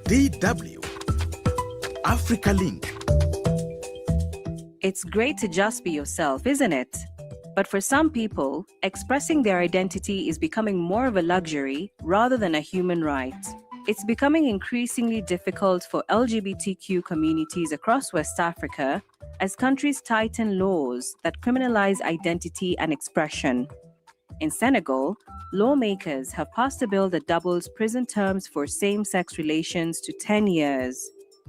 DW Africa Link. It's great to just be yourself, isn't it? But for some people, expressing their identity is becoming more of a luxury rather than a human right. It's becoming increasingly difficult for LGBTQ communities across West Africa as countries tighten laws that criminalize identity and expression. In Senegal, lawmakers have passed a bill that doubles prison terms for same-sex relations to 10 years.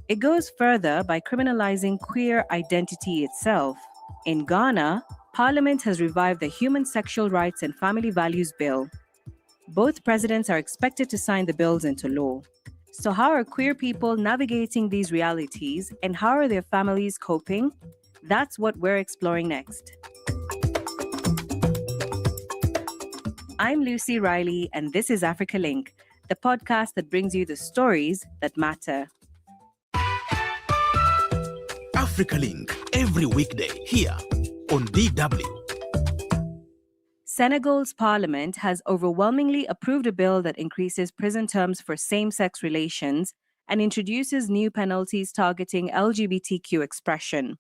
It goes further by criminalizing queer identity itself. In Ghana, Parliament has revived the Human Sexual Rights and Family Values Bill. Both presidents are expected to sign the bills into law. So how are queer people navigating these realities, and how are their families coping? That's what we're exploring next. I'm Lucy Riley, and this is Africa Link, the podcast that brings you the stories that matter. Africa Link, every weekday here on DW. Senegal's parliament has overwhelmingly approved a bill that increases prison terms for same-sex relations and introduces new penalties targeting LGBTQ expression.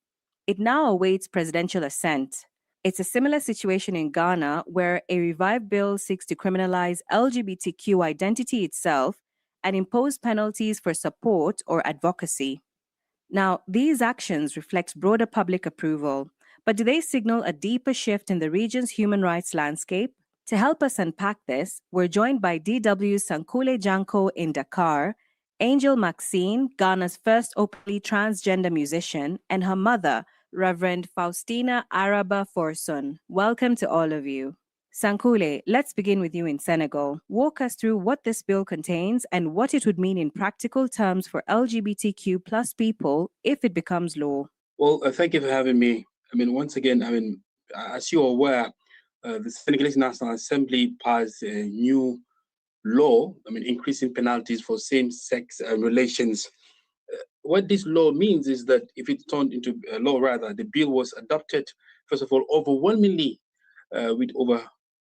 It now awaits presidential assent. It's a similar situation in Ghana, where a revived bill seeks to criminalize LGBTQ identity itself and impose penalties for support or advocacy. Now, these actions reflect broader public approval, but do they signal a deeper shift in the region's human rights landscape? To help us unpack this, we're joined by DW's Sankule Janko in Dakar, Angel Maxine, Ghana's first openly transgender musician, and her mother, Reverend Faustina Araba Forson. Welcome to all of you. Sankule, let's begin with you in Senegal. Walk us through what this bill contains and what it would mean in practical terms for LGBTQ plus people if it becomes law. Well, thank you for having me. Once again, as you're aware, the Senegalese National Assembly passed a new law, increasing penalties for same-sex relations. What this law means is that if it's turned into a law, the bill was adopted, first of all, overwhelmingly with over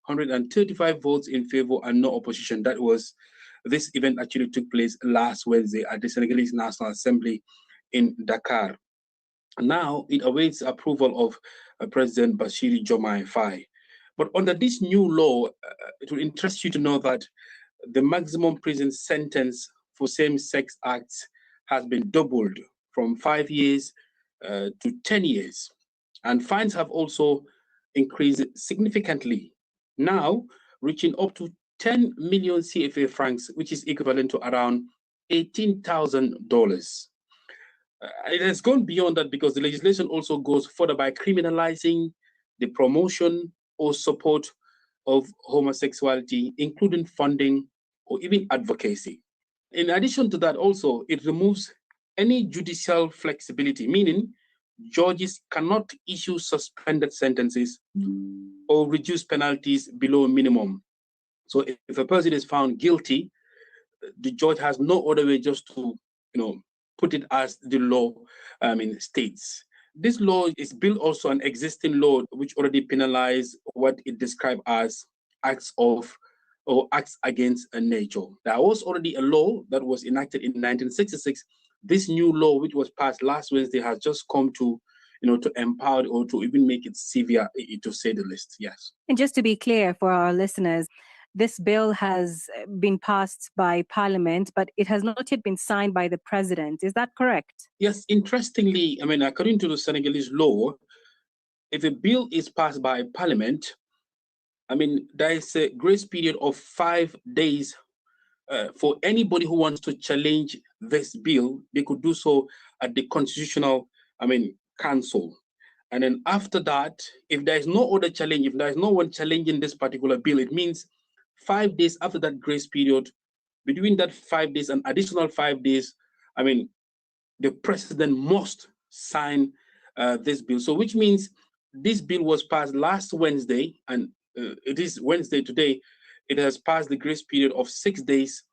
135 votes in favor and no opposition. This event actually took place last Wednesday at the Senegalese National Assembly in Dakar. Now it awaits approval of President Bassirou Diomaye Faye. But under this new law, it will interest you to know that the maximum prison sentence for same-sex acts has been doubled from 5 years to 10 years. And fines have also increased significantly, now reaching up to 10 million CFA francs, which is equivalent to around $18,000. It has gone beyond that because the legislation also goes further by criminalizing the promotion or support of homosexuality, including funding or even advocacy. In addition to that, also, it removes any judicial flexibility, meaning judges cannot issue suspended sentences or reduce penalties below minimum. So if a person is found guilty, the judge has no other way just to, put it as the law states. This law is built also on existing law, which already penalize what it describes as acts of or acts against nature. There was already a law that was enacted in 1966. This new law, which was passed last Wednesday, has just come to empower or to even make it severe, to say the least. Yes. And just to be clear for our listeners, this bill has been passed by Parliament, but it has not yet been signed by the president. Is that correct? Yes. Interestingly, according to the Senegalese law, if a bill is passed by Parliament, there is a grace period of 5 days for anybody who wants to challenge this bill. They could do so at the Constitutional, Council. And then after that, if there is no other challenge, if there is no one challenging this particular bill, it means 5 days after that grace period, between that 5 days and additional 5 days, the president must sign this bill. So which means this bill was passed last Wednesday, and it is Wednesday today. It has passed the grace period of 6 days.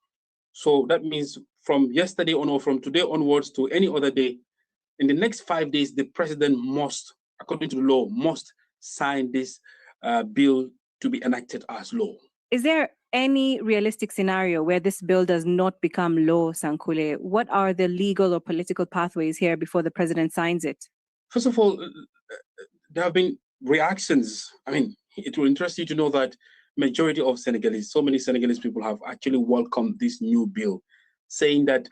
So that means from yesterday on or from today onwards to any other day, in the next 5 days, the president must, according to the law, must sign this bill to be enacted as law. Is there any realistic scenario where this bill does not become law, Sankule, what are the legal or political pathways here before the president signs it? First of all, there have been reactions. I mean, it will interest you to know that majority of Senegalese, so many Senegalese people have actually welcomed this new bill, saying that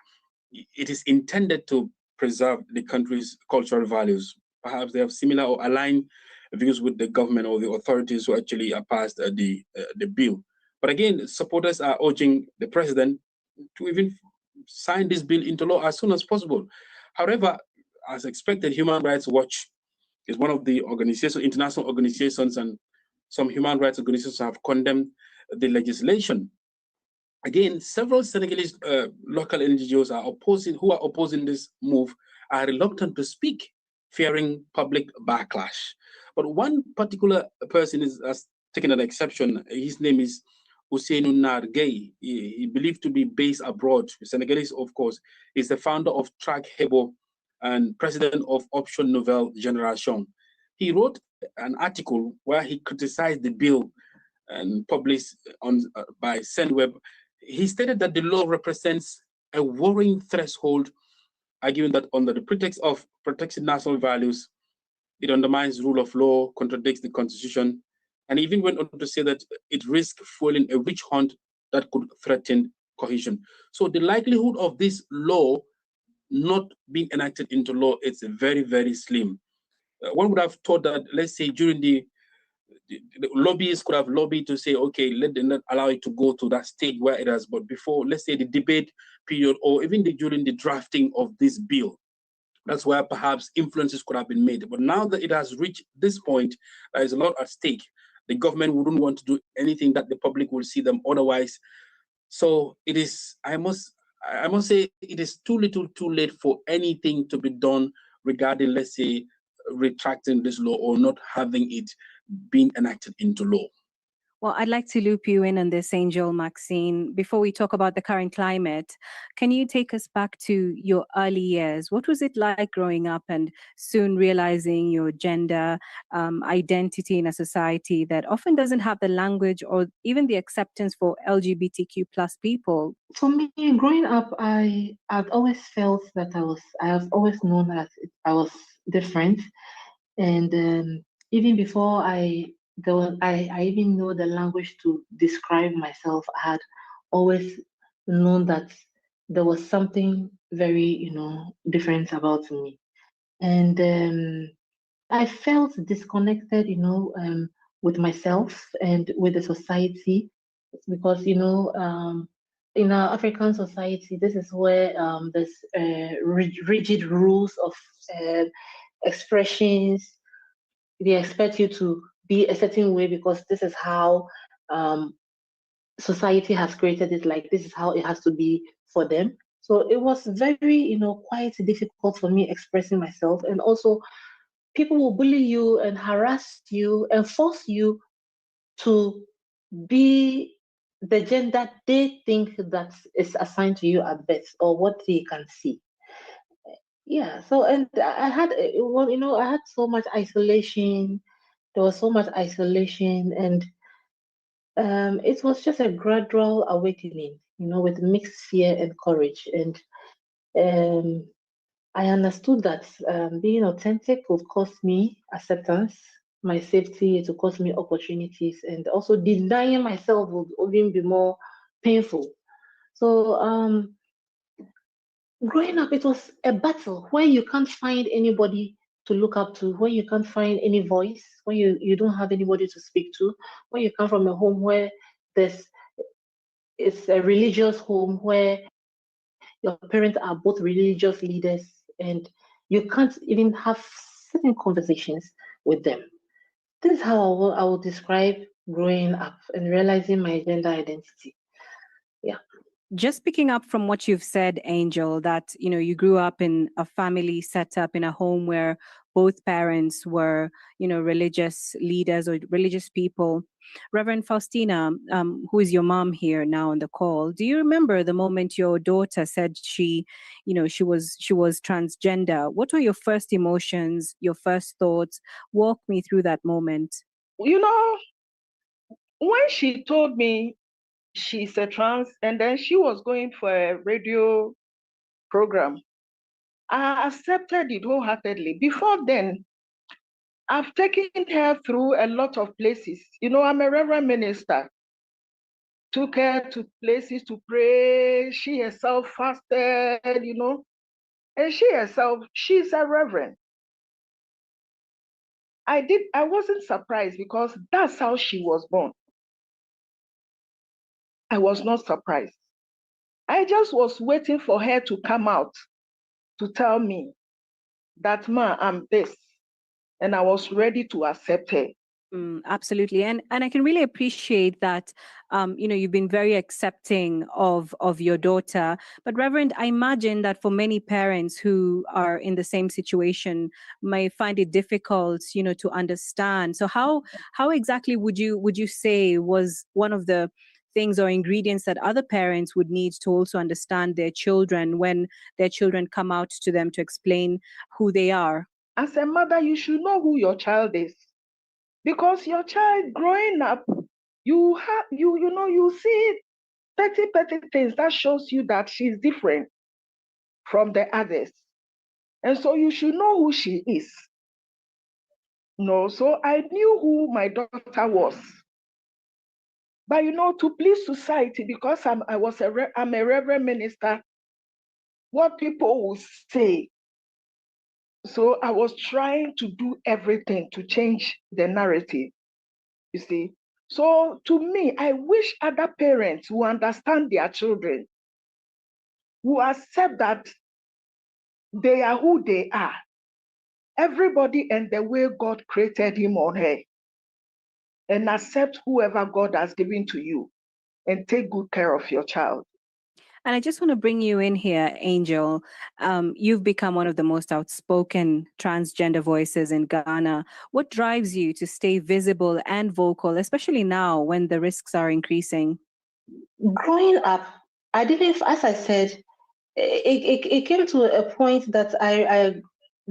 it is intended to preserve the country's cultural values. Perhaps they have similar or aligned views with the government or the authorities who actually passed the bill. But again, supporters are urging the president to even sign this bill into law as soon as possible. However, as expected, Human Rights Watch is one of the organizations, international organizations, and some human rights organizations have condemned the legislation. Again, several Senegalese local NGOs who are opposing this move are reluctant to speak, fearing public backlash. But one particular person has taken an exception. His name is Ousseynou Nar Gueye. He believed to be based abroad. Senegalese, of course, is the founder of Track Hebo and president of Option Nouvelle Generation. He wrote an article where he criticized the bill and published by SendWeb. He stated that the law represents a worrying threshold, arguing that under the pretext of protecting national values, it undermines rule of law, contradicts the constitution, and even went on to say that it risks fueling a witch hunt that could threaten cohesion. So the likelihood of this law not being enacted into law is very, very slim. One would have thought that, let's say, during the lobbyists could have lobbied to say, okay, let them not allow it to go to that stage where it has. But before, let's say, the debate period, or even during the drafting of this bill, that's where perhaps influences could have been made. But now that it has reached this point, there is a lot at stake. The government wouldn't want to do anything that the public will see them otherwise. So it is, I must say, it is too little, too late for anything to be done regarding, let's say, retracting this law or not having it being enacted into law. Well, I'd like to loop you in on this, Angel Maxine. Before we talk about the current climate, can you take us back to your early years? What was it like growing up and soon realizing your gender identity in a society that often doesn't have the language or even the acceptance for LGBTQ plus people? For me, growing up, I've always felt that I have always known that I was different. And even before I even know the language to describe myself. I had always known that there was something very, different about me. And I felt disconnected, with myself and with the society because, in our African society, this is where there's rigid rules of expressions. They expect you to be a certain way because this is how society has created it, like this is how it has to be for them. So it was very, quite difficult for me expressing myself. And also people will bully you and harass you and force you to be the gender they think that is assigned to you at birth or what they can see. Yeah, so and I had, I had so much isolation. There was so much isolation, and it was just a gradual awakening, with mixed fear and courage. And I understood that being authentic would cost me acceptance, my safety, it would cost me opportunities, and also denying myself would even be more painful. So growing up, it was a battle where you can't find anybody to look up to, when you can't find any voice, when you don't have anybody to speak to, when you come from a home where it's a religious home where your parents are both religious leaders and you can't even have certain conversations with them. This is how I will describe growing up and realizing my gender identity. Yeah. Just picking up from what you've said, Angel, that, you grew up in a family set up in a home where both parents were, religious leaders or religious people. Reverend Faustina, who is your mom here now on the call, do you remember the moment your daughter said she was transgender? What were your first emotions, your first thoughts? Walk me through that moment. When she told me she's a trans, and then she was going for a radio program. I accepted it wholeheartedly. Before then, I've taken her through a lot of places. You know, I'm a reverend minister. Took her to places to pray. She herself fasted, you know, and she herself, she's a reverend. I wasn't surprised because that's how she was born. I was not surprised. I just was waiting for her to come out to tell me that, ma, I'm this. And I was ready to accept her. Absolutely, and I can really appreciate that. You know, you've been very accepting of your daughter. But Reverend, I imagine that for many parents who are in the same situation may find it difficult, you know, to understand. So how exactly would you say was one of the things or ingredients that other parents would need to also understand their children when their children come out to them to explain who they are? As a mother, you should know who your child is. Because your child growing up, you know, you see petty things that shows you that she's different from the others. And so you should know who she is. No, so I knew who my daughter was. But you know, to please society, because I'm a reverend minister, what people will say. So I was trying to do everything to change the narrative, you see. So to me, I wish other parents who understand their children, who accept that they are who they are, everybody and the way God created him or her, and accept whoever God has given to you and take good care of your child. And I just want to bring you in here, Angel. You've become one of the most outspoken transgender voices in Ghana. What drives you to stay visible and vocal, especially now when the risks are increasing? Growing up, I didn't, as I said, it came to a point that I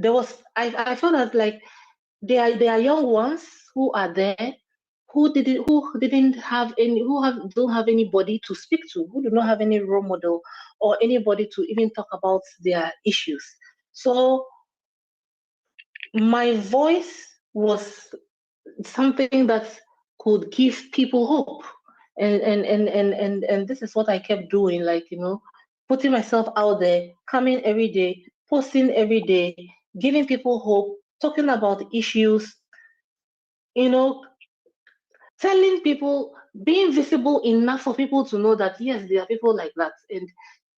felt that like there are young ones who are there who don't have anybody to speak to, who do not have any role model or anybody to even talk about their issues. So my voice was something that could give people hope. And this is what I kept doing, like, you know, putting myself out there, coming every day, posting every day, giving people hope, talking about issues, you know, telling people, being visible enough for people to know that yes, there are people like that, and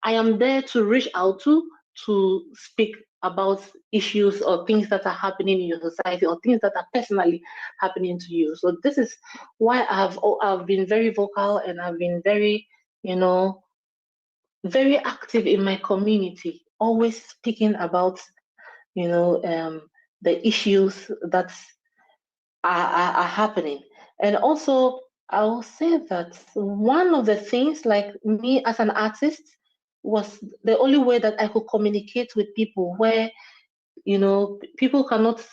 I am there to reach out to speak about issues or things that are happening in your society or things that are personally happening to you. So this is why I've been very vocal, and I've been very, you know, very active in my community, always speaking about, you know, the issues that are happening. And also, I will say that one of the things, like me as an artist, was the only way that I could communicate with people where, you know, people cannot,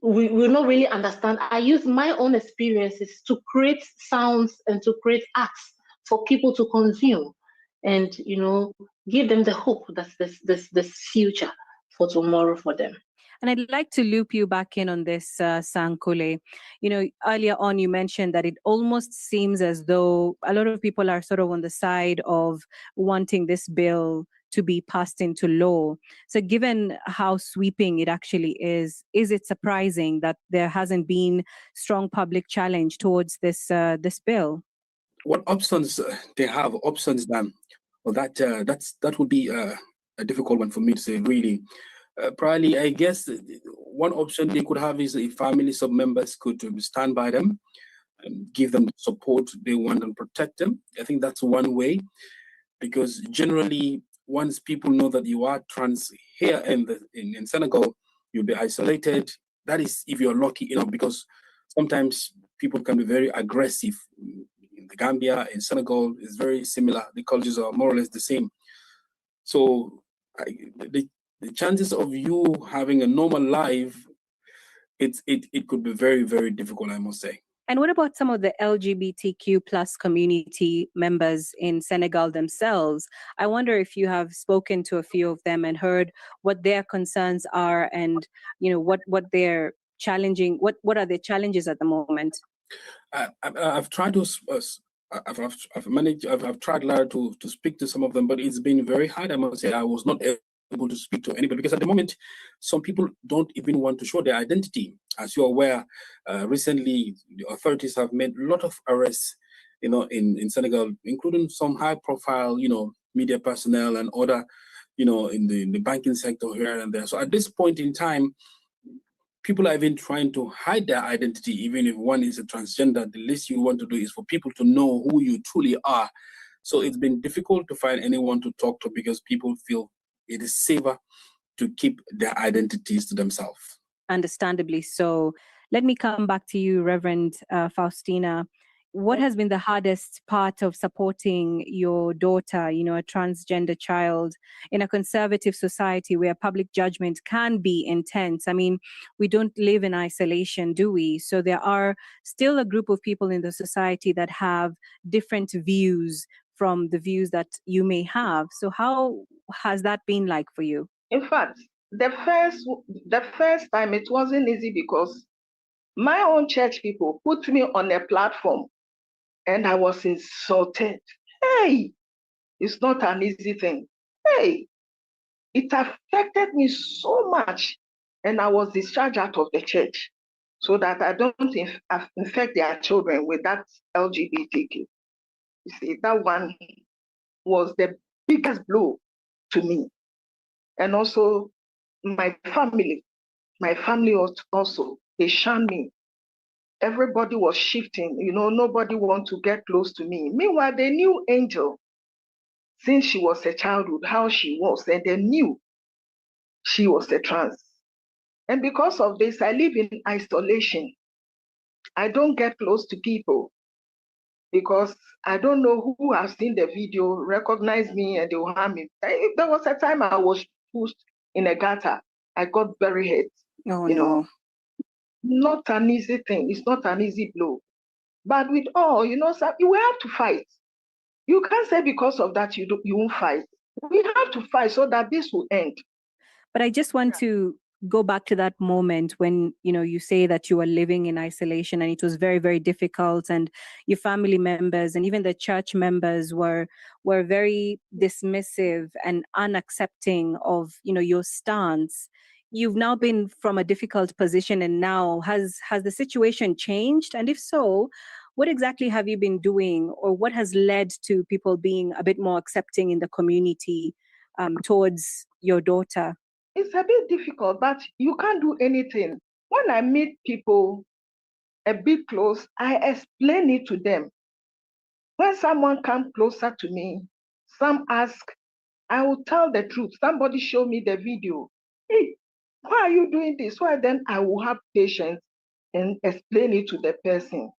we will not really understand. I use my own experiences to create sounds and to create acts for people to consume, and, you know, give them the hope that this future for tomorrow for them. And I'd like to loop you back in on this, Sankule. You know, earlier on you mentioned that it almost seems as though a lot of people are sort of on the side of wanting this bill to be passed into law. So given how sweeping it actually is it surprising that there hasn't been strong public challenge towards this bill? What options they have? Options well, that would be a difficult one for me to say, really. Probably, I guess one option they could have is if families of members could stand by them and give them the support they want and protect them. I think that's one way, because generally, once people know that you are trans here in Senegal, you'll be isolated. That is if you're lucky, you know, because sometimes people can be very aggressive. In the Gambia, in Senegal, it's very similar. The cultures are more or less the same. So the chances of you having a normal life, it could be very, very difficult, I must say. And what about some of the LGBTQ plus community members in Senegal themselves? I wonder if you have spoken to a few of them and heard what their concerns are, and what they're challenging. What are their challenges at the moment? I've tried to. I've managed. I've tried, Lara, to speak to some of them, but it's been very hard. I must say, I was not able to speak to anybody because at the moment, some people don't even want to show their identity. As you're aware, recently the authorities have made a lot of arrests, in Senegal, including some high-profile, media personnel and other, in the banking sector here and there. So at this point in time, people are even trying to hide their identity. Even if one is a transgender, the least you want to do is for people to know who you truly are. So it's been difficult to find anyone to talk to because people feel it is safer to keep their identities to themselves. Understandably so. Let me come back to you, Reverend Faustina. What has been the hardest part of supporting your daughter, a transgender child, in a conservative society where public judgment can be intense? I mean, we don't live in isolation, do we? So there are still a group of people in the society that have different views from the views that you may have. So how has that been like for you? In fact, the first time it wasn't easy because my own church people put me on a platform and I was insulted. Hey, it's not an easy thing. Hey, it affected me so much. And I was discharged out of the church so that I don't infect their children with that LGBTQ. You see, that one was the biggest blow to me. And also my family also, they shunned me. Everybody was shifting, nobody wanted to get close to me. Meanwhile, they knew Angel since she was a childhood, how she was, and they knew she was a trans. And because of this, I live in isolation. I don't get close to people because I don't know who has seen the video, recognize me, and they will harm me. There was a time I was pushed in a gutter. I got very hurt. Oh, no. Not an easy thing. It's not an easy blow. But with all, you will have to fight. You can't say because of that you won't fight. We have to fight so that this will end. But I just want to go back to that moment when, you say that you were living in isolation and it was very, very difficult, and your family members and even the church members were very dismissive and unaccepting of, your stance. You've now been from a difficult position, and now has the situation changed? And if so, what exactly have you been doing, or what has led to people being a bit more accepting in the community towards your daughter? It's a bit difficult, but you can't do anything. When I meet people a bit close, I explain it to them. When someone comes closer to me, some ask, I will tell the truth. Somebody show me the video. Hey, why are you doing this? Why? Then I will have patience and explain it to the person.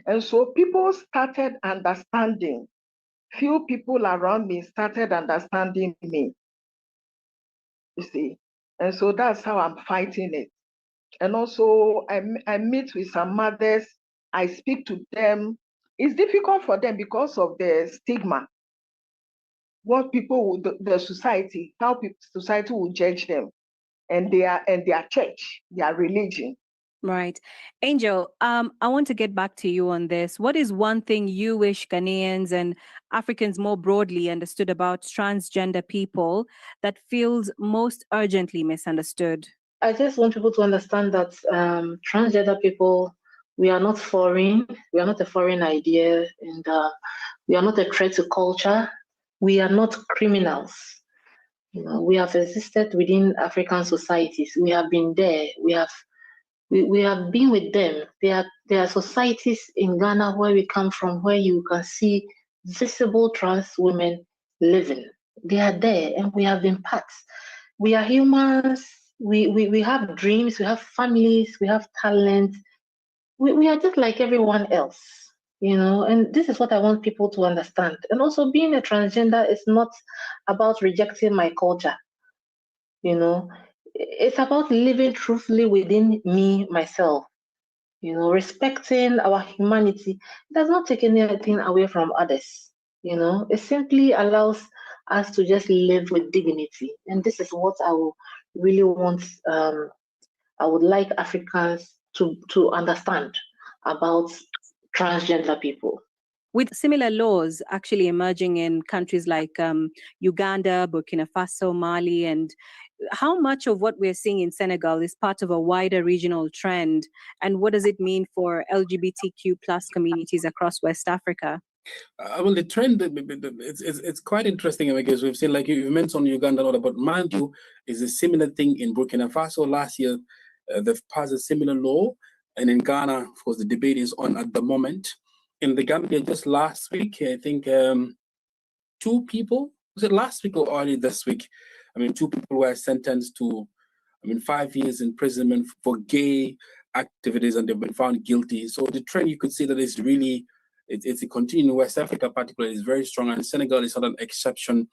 And so people started understanding. Few people around me started understanding me. You see, and so that's how I'm fighting it. And also I meet with some mothers, I speak to them. It's difficult for them because of the stigma. What people would, the society, how society will judge them, and their church, their religion. Right. Angel, I want to get back to you on this. What is one thing you wish Ghanaians and Africans more broadly understood about transgender people that feels most urgently misunderstood? I just want people to understand that transgender people, we are not foreign. We are not a foreign idea, and we are not a threat to culture. We are not criminals. We have existed within African societies. We have been there. We have been with them. There are societies in Ghana where we come from where you can see visible trans women living. They are there, and we have been part. We are humans. We have dreams. We have families. We have talent. We are just like everyone else, and this is what I want people to understand. And also, being a transgender is not about rejecting my culture. It's about living truthfully within me, myself. respecting our humanity does not take anything away from others. It simply allows us to just live with dignity. And this is what I would really want, I would like Africans to understand about transgender people. With similar laws actually emerging in countries like Uganda, Burkina Faso, Mali, and how much of what we're seeing in Senegal is part of a wider regional trend? And what does it mean for LGBTQ plus communities across West Africa? Well, the trend, it's quite interesting because we've seen, like you mentioned Uganda a lot, but mind you, is a similar thing in Burkina Faso. Last year, they've passed a similar law. And in Ghana, of course, the debate is on at the moment. In the Gambia, just last week, I think 2 people, was it last week or early this week? 2 people were sentenced to, 5 years imprisonment for gay activities, and they've been found guilty. So the trend, you could see that it's really, it's a continuing. West Africa particularly is very strong, and Senegal is not an exception.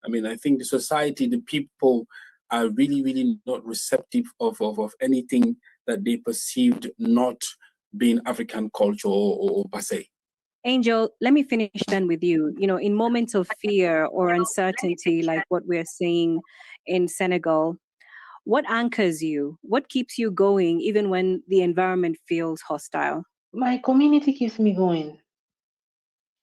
I think the society, the people are really, really not receptive of anything that they perceived not being African culture or per se. Angel, let me finish then with you. In moments of fear or uncertainty, like what we're seeing in Senegal, what anchors you? What keeps you going even when the environment feels hostile? My community keeps me going.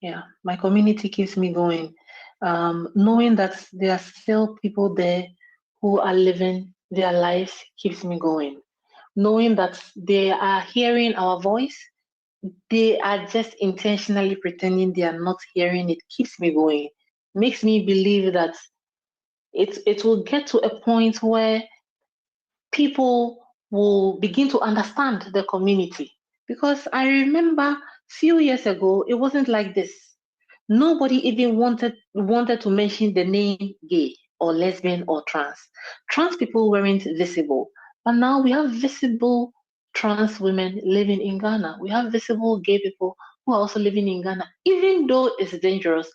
Yeah, my community keeps me going. Knowing that there are still people there who are living their lives keeps me going. Knowing that they are hearing our voice, they are just intentionally pretending they are not hearing it, keeps me going. Makes me believe that it will get to a point where people will begin to understand the community. Because I remember a few years ago, it wasn't like this. Nobody even wanted to mention the name gay or lesbian or trans. Trans people weren't visible. But now we have visible trans women living in Ghana. We have visible gay people who are also living in Ghana. Even though it's dangerous,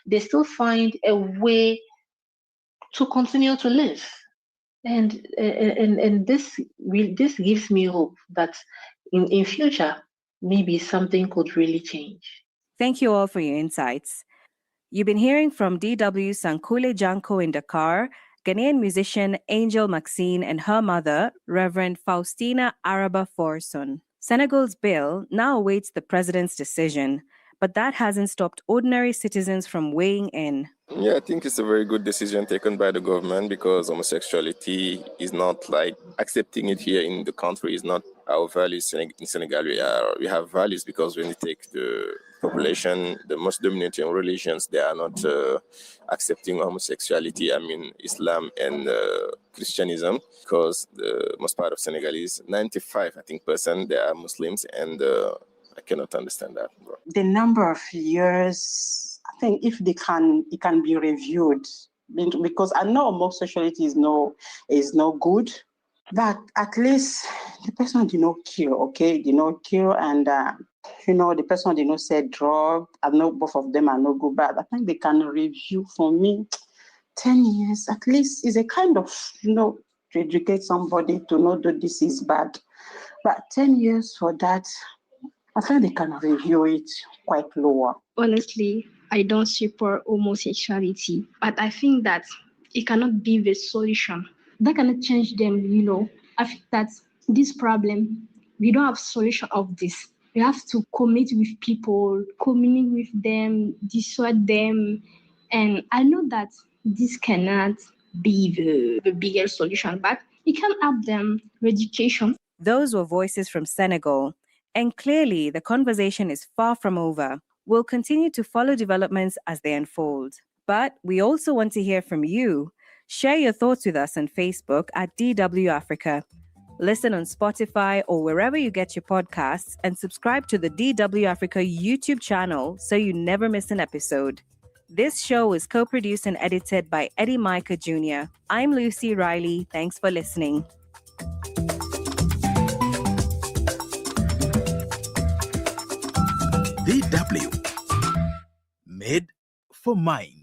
they still find a way to continue to live. And this gives me hope that in future, maybe something could really change. Thank you all for your insights. You've been hearing from DW Sankule Janko in Dakar, Ghanaian musician Angel Maxine and her mother, Reverend Faustina Araba Forson. Senegal's bill now awaits the president's decision, but that hasn't stopped ordinary citizens from weighing in. Yeah, I think it's a very good decision taken by the government because homosexuality is not like accepting it here in the country is not our values in Senegal. We have values because when you take the population, the most dominating religions, they are not accepting homosexuality. Islam and Christianism, because the most part of Senegalese, 95, I think, %, they are Muslims, and I cannot understand that, bro. The number of years, I think if it can be reviewed, because I know homosexuality is no good, but at least the person did not kill, okay? Did not kill, and the person did not say drug. I know both of them are no good, but I think they can review. For me, 10 years at least is a kind of, to educate somebody to know that this is bad. But 10 years for that, I think they can review it quite lower. Honestly, I don't support homosexuality, but I think that it cannot be the solution. That cannot change them, I think that this problem, we don't have solution of this. We have to commit with people, communicate with them, dissuade them. And I know that this cannot be the bigger solution, but it can help them with education. Those were voices from Senegal. And clearly, the conversation is far from over. We'll continue to follow developments as they unfold. But we also want to hear from you. Share your thoughts with us on Facebook at DW Africa. Listen on Spotify or wherever you get your podcasts, and subscribe to the DW Africa YouTube channel so you never miss an episode. This show is co-produced and edited by Eddie Micah Jr. I'm Lucy Riley. Thanks for listening. DW, made for mind.